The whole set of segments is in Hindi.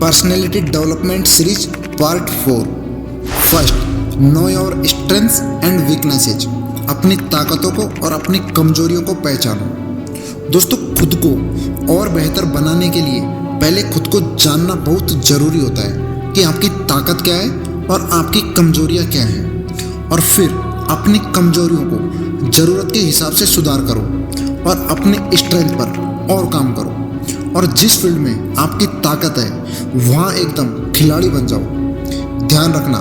Personality development series part 4। First, know your strengths and weaknesses. अपनी ताकतों को और अपनी कमजोरियों को पहचानो। दोस्तों, खुद को और बेहतर बनाने के लिए पहले खुद को जानना बहुत ज़रूरी होता है कि आपकी ताकत क्या है और आपकी कमजोरियाँ क्या हैं, और फिर अपनी कमजोरियों को ज़रूरत के हिसाब से सुधार करो और अपने स्ट्रेंथ पर और काम करो, और जिस फील्ड में आपकी ताकत है वहाँ एकदम खिलाड़ी बन जाओ। ध्यान रखना,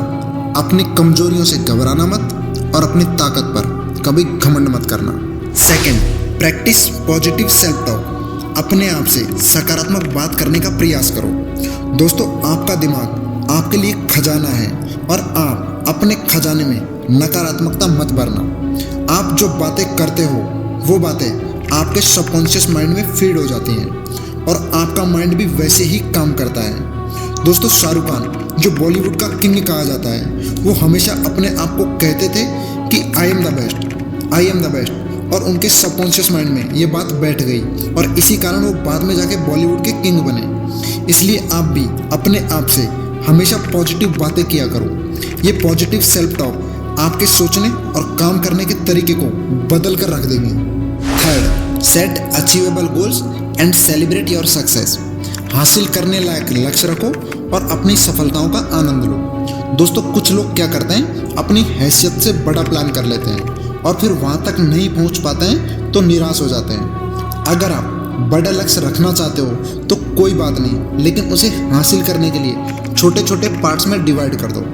अपनी कमजोरियों से घबराना मत और अपनी ताकत पर कभी घमंड मत करना। Second, practise positive self talk. अपने आप से सकारात्मक बात करने का प्रयास करो। दोस्तों, आपका दिमाग आपके लिए खजाना है और आप अपने खजाने में नकारात्मकता मत भरना। आप जो बातें करते हो वो बातें आपके सबकॉन्शियस माइंड में फीड हो जाती हैं और आपका माइंड भी वैसे ही काम करता है। दोस्तों, शाहरुख खान जो बॉलीवुड का किंग कहा जाता है, वो हमेशा अपने आप को कहते थे कि I am the best, I am the best, और उनके सबकॉन्शियस माइंड में ये बात बैठ गई और इसी कारण वो बाद में जाके बॉलीवुड के किंग बने। इसलिए आप भी अपने आप से हमेशा पॉजिटिव बातें किया करो। ये पॉजिटिव सेल्फ टॉक आपके सोचने और काम करने के तरीके को बदल कर रख देंगे। Third, set achievable goals and celebrate your success. हासिल करने लायक लक्ष्य रखो और अपनी सफलताओं का आनंद लो। दोस्तों, कुछ लोग क्या करते हैं, अपनी हैसियत से बड़ा प्लान कर लेते हैं और फिर वहाँ तक नहीं पहुँच पाते हैं तो निराश हो जाते हैं। अगर आप बड़ा लक्ष्य रखना चाहते हो तो कोई बात नहीं, लेकिन उसे हासिल करने के लिए छोटे छोटे पार्ट्स में डिवाइड कर दो,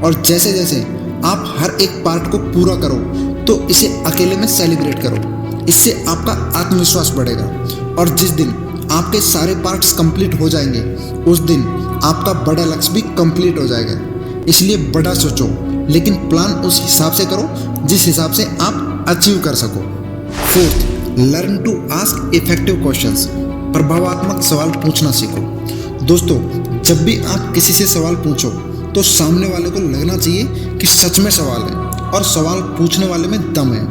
और जैसे जैसे आप हर एक पार्ट को पूरा करो तो इसे अकेले में सेलिब्रेट करो। इससे आपका आत्मविश्वास बढ़ेगा और जिस दिन आपके सारे पार्ट्स कंप्लीट हो जाएंगे उस दिन आपका बड़ा लक्ष्य भी कंप्लीट हो जाएगा। इसलिए बड़ा सोचो, लेकिन प्लान उस हिसाब से करो जिस हिसाब से आप अचीव कर सको। Fourth, learn to ask effective questions. प्रभावात्मक सवाल पूछना सीखो। दोस्तों, जब भी आप किसी से सवाल पूछो तो सामने वाले को लगना चाहिए कि सच में सवाल है और सवाल पूछने वाले में दम है,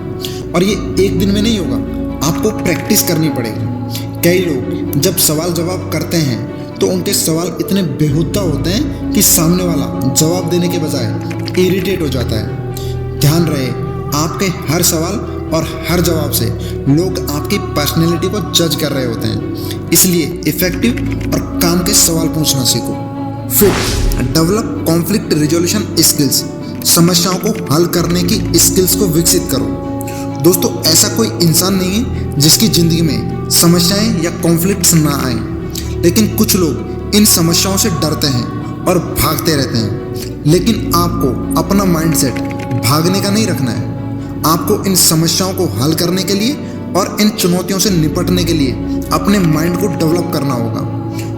और ये एक दिन में नहीं होगा, आपको प्रैक्टिस करनी पड़ेगी। कई लोग जब सवाल जवाब करते हैं तो उनके सवाल इतने बेहुदा होते हैं कि सामने वाला जवाब देने के बजाय इरिटेट हो जाता है। ध्यान रहे, आपके हर सवाल और हर जवाब से लोग आपकी पर्सनैलिटी को जज कर रहे होते हैं। इसलिए इफेक्टिव और काम के सवाल पूछना सीखो। फिर डेवलप कॉन्फ्लिक्ट रिजोल्यूशन स्किल्स। समस्याओं को हल करने की स्किल्स को विकसित करो। दोस्तों, ऐसा कोई इंसान नहीं है जिसकी ज़िंदगी में समस्याएं या कॉन्फ्लिक्ट्स ना आए, लेकिन कुछ लोग इन समस्याओं से डरते हैं और भागते रहते हैं। लेकिन आपको अपना माइंडसेट भागने का नहीं रखना है। आपको इन समस्याओं को हल करने के लिए और इन चुनौतियों से निपटने के लिए अपने माइंड को डेवलप करना होगा।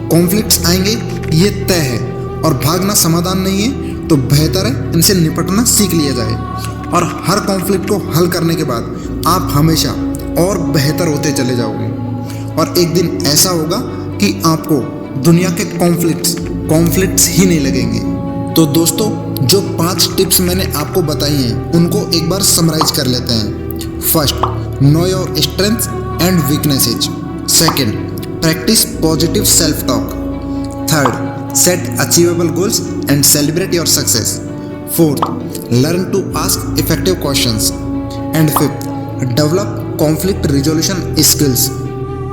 कॉन्फ्लिक्ट्स आएंगे, ये तय है, और भागना समाधान नहीं है, तो बेहतर है इनसे निपटना सीख लिया जाए। और हर कॉन्फ्लिक्ट को हल करने के बाद आप हमेशा और बेहतर होते चले जाओगे, और एक दिन ऐसा होगा कि आपको दुनिया के कॉन्फ्लिक्ट्स ही नहीं लगेंगे। तो दोस्तों, जो 5 टिप्स मैंने आपको बताई हैं उनको एक बार समराइज कर लेते हैं। First, know your strengths and weaknesses. Second, practise positive self talk. Third, set achievable goals and celebrate your success. Fourth, learn to ask effective questions. And fifth, develop conflict resolution skills.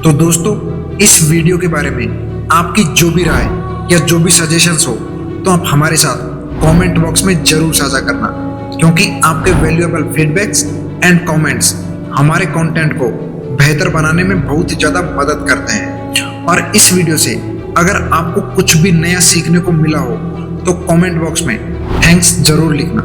तो दोस्तों, इस वीडियो के बारे में आपकी जो भी राय या जो भी सजेशंस हो तो आप हमारे साथ कमेंट बॉक्स में जरूर साझा करना, क्योंकि आपके वैल्यूएबल फीडबैक्स एंड कमेंट्स हमारे कंटेंट को बेहतर बनाने में बहुत ही ज़्यादा मदद करते हैं। और इस वीडियो से अगर आपको कुछ भी नया सीखने को मिला हो तो कमेंट बॉक्स में थैंक्स जरूर लिखना।